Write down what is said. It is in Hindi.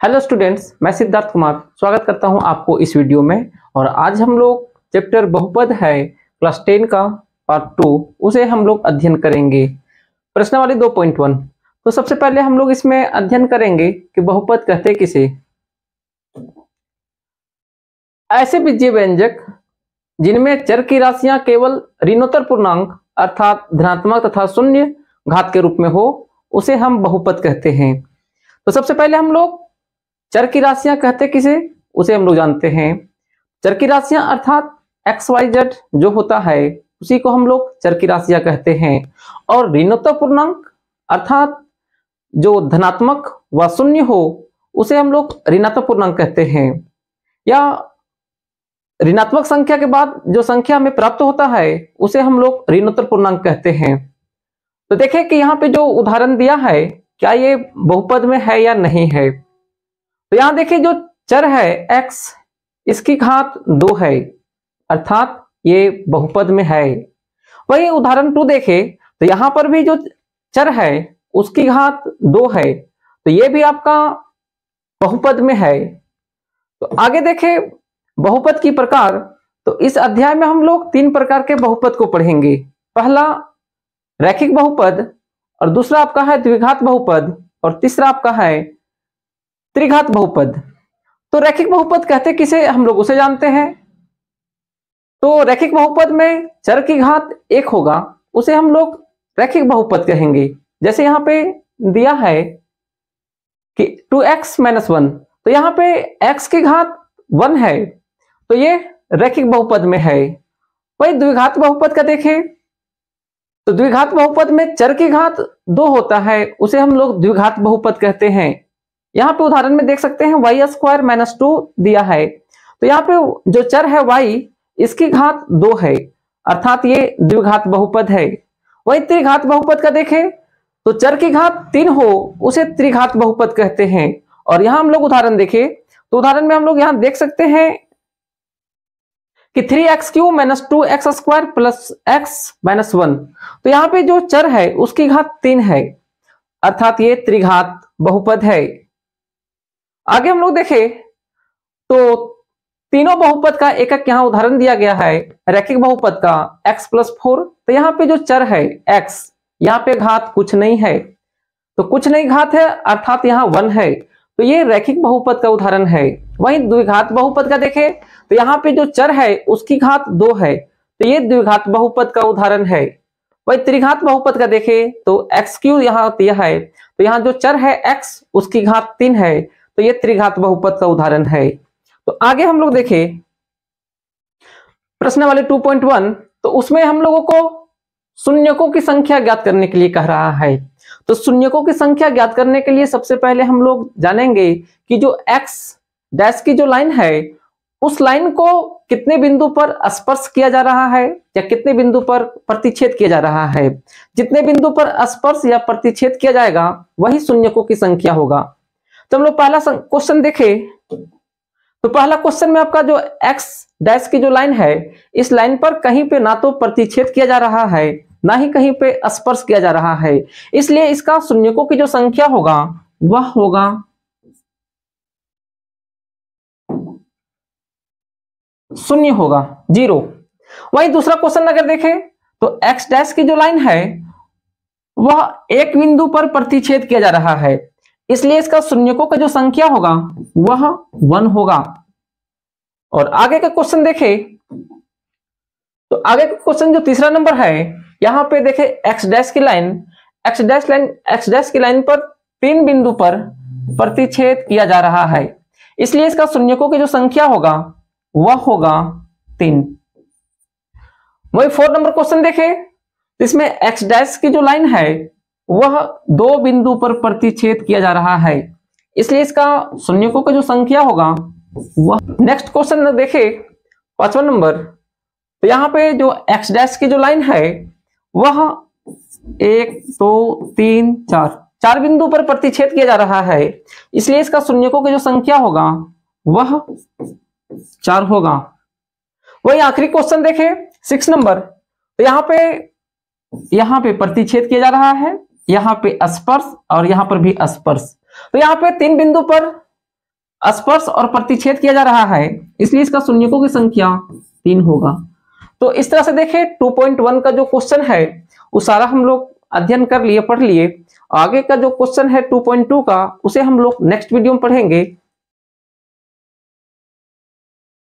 हेलो स्टूडेंट्स, मैं सिद्धार्थ कुमार स्वागत करता हूं आपको इस वीडियो में। और आज हम लोग चैप्टर बहुपद है क्लास 10 का पार्ट 2 उसे हम लोग अध्ययन करेंगे। प्रश्नावली 2.1। तो सबसे पहले हम लोग इसमें अध्ययन करेंगे कि बहुपद कहते किसे। ऐसे बीजीय व्यंजक जिनमें चर की राशियां केवल ऋणोत्तर पूर्णांक अर्थात धनात्मक तथा शून्य घात के रूप में हो उसे हम बहुपद कहते हैं। तो सबसे पहले हम लोग चर की राशियां कहते किसे उसे हम लोग जानते हैं। चर की राशियां अर्थात XYZ जो होता है उसी को हम लोग चर की राशियां कहते हैं। और ऋणोत्तर पूर्णांक अर्थात जो धनात्मक व शून्य हो उसे हम लोग ऋणात्मक पूर्णांक कहते हैं। या ऋणात्मक संख्या के बाद जो संख्या हमें प्राप्त होता है उसे हम लोग ऋणोत्तर पूर्णांक कहते हैं। तो देखें कि यहाँ पे जो उदाहरण दिया है क्या ये बहुपद में है या नहीं है। तो यहां देखिए जो चर है x इसकी घात 2 है अर्थात ये बहुपद में है। वही उदाहरण 2 देखे तो यहां पर भी जो चर है उसकी घात 2 है तो ये भी आपका बहुपद में है। तो आगे देखे बहुपद की प्रकार। तो इस अध्याय में हम लोग 3 प्रकार के बहुपद को पढ़ेंगे। पहला रैखिक बहुपद और दूसरा आपका है द्विघात बहुपद और तीसरा आपका है त्रिघात बहुपद। तो रैखिक बहुपद कहते किसे हम लोग उसे जानते हैं। तो रैखिक बहुपद में चर की घात 1 होगा उसे हम लोग रैखिक बहुपद कहेंगे। जैसे यहां पे दिया है कि 2x - 1 तो यहां पे x की घात 1 है तो ये रैखिक बहुपद में है। वही द्विघात बहुपद का देखें तो द्विघात बहुपद में चर की घात 2 होता है उसे हम लोग द्विघात बहुपद कहते हैं। यहाँ पे उदाहरण में देख सकते हैं y² - 2 दिया है तो यहाँ पे जो चर है y इसकी घात 2 है अर्थात ये द्विघात बहुपद है। वही त्रिघात बहुपद का देखें तो चर की घात 3 हो उसे त्रिघात बहुपद कहते हैं। और यहाँ हम लोग उदाहरण देखें तो उदाहरण में हम लोग यहाँ देख सकते हैं कि 3x³ - 2x² + x - 1 तो यहाँ पे जो चर है उसकी घात 3 है अर्थात ये त्रिघात बहुपद है। आगे हम लोग देखें तो तीनों बहुपद का एक एक यहाँ उदाहरण दिया गया है। रैखिक बहुपद का x + 4 तो यहाँ पे जो चर है x यहाँ पे घात कुछ नहीं है तो कुछ नहीं घात है अर्थात यहाँ 1 है तो ये रैखिक बहुपद का उदाहरण है। वहीं द्विघात बहुपद का देखें तो यहाँ पे जो चर है उसकी घात 2 है तो ये द्विघात बहुपद का उदाहरण है। वही त्रिघात बहुपद का देखें तो x³ यहाँ दिया है तो यहाँ जो चर है x उसकी घात 3 है तो ये त्रिघात बहुपद का उदाहरण है। तो आगे हम लोग देखें प्रश्नावली 2.1 तो उसमें हम लोगों को शून्यकों की संख्या ज्ञात करने के लिए कह रहा है। तो शून्यकों की संख्या ज्ञात करने के लिए सबसे पहले हम लोग जानेंगे कि जो x डैश की जो लाइन है उस लाइन को कितने बिंदु पर स्पर्श किया जा रहा है या कितने बिंदु पर प्रतिच्छेद किया जा रहा है। जितने बिंदु पर स्पर्श या प्रतिच्छेद किया जाएगा वही शून्यकों की संख्या होगा। तो हम लोग पहला क्वेश्चन देखें तो पहला क्वेश्चन में आपका जो x डैश की जो लाइन है इस लाइन पर कहीं पे ना तो प्रतिच्छेद किया जा रहा है ना ही कहीं पे स्पर्श किया जा रहा है इसलिए इसका शून्यकों की जो संख्या होगा वह होगा 0 होगा 0। वही दूसरा क्वेश्चन अगर देखें तो x डैश की जो लाइन है वह एक बिंदु पर प्रतिच्छेद किया जा रहा है इसलिए इसका शून्यकों का जो संख्या होगा वह 1 होगा। और आगे का क्वेश्चन देखें तो आगे का क्वेश्चन जो तीसरा नंबर है यहां पे देखें x डैश की लाइन पर 3 बिंदु पर प्रतिच्छेद किया जा रहा है इसलिए इसका शून्यकों की जो संख्या होगा वह होगा 3। वही 4 नंबर क्वेश्चन देखें इसमें x डैश की जो लाइन है वह 2 बिंदु पर प्रतिच्छेद किया जा रहा है इसलिए इसका शून्यकों का जो संख्या होगा वह। नेक्स्ट क्वेश्चन देखें 5वां नंबर तो यहाँ पे जो x डैश की जो लाइन है वह 1 2 3 4 बिंदु पर प्रतिच्छेद किया जा रहा है इसलिए इसका शून्यकों की जो संख्या होगा वह 4 होगा। वही आखिरी क्वेश्चन देखें 6 नंबर तो यहाँ पे प्रतिच्छेद किया जा रहा है यहाँ पे स्पर्श और यहाँ पर भी स्पर्श तो यहाँ पे 3 बिंदु पर स्पर्श और प्रतिच्छेद किया जा रहा है, इसलिए इसका शून्यकों की संख्या 3 होगा। तो इस तरह से देखें 2.1 का जो क्वेश्चन है वो सारा हम लोग अध्ययन कर लिए, पढ़ लिए। आगे का जो क्वेश्चन है 2.2 का, उसे हम लोग नेक्स्ट वीडियो में पढ़ेंगे।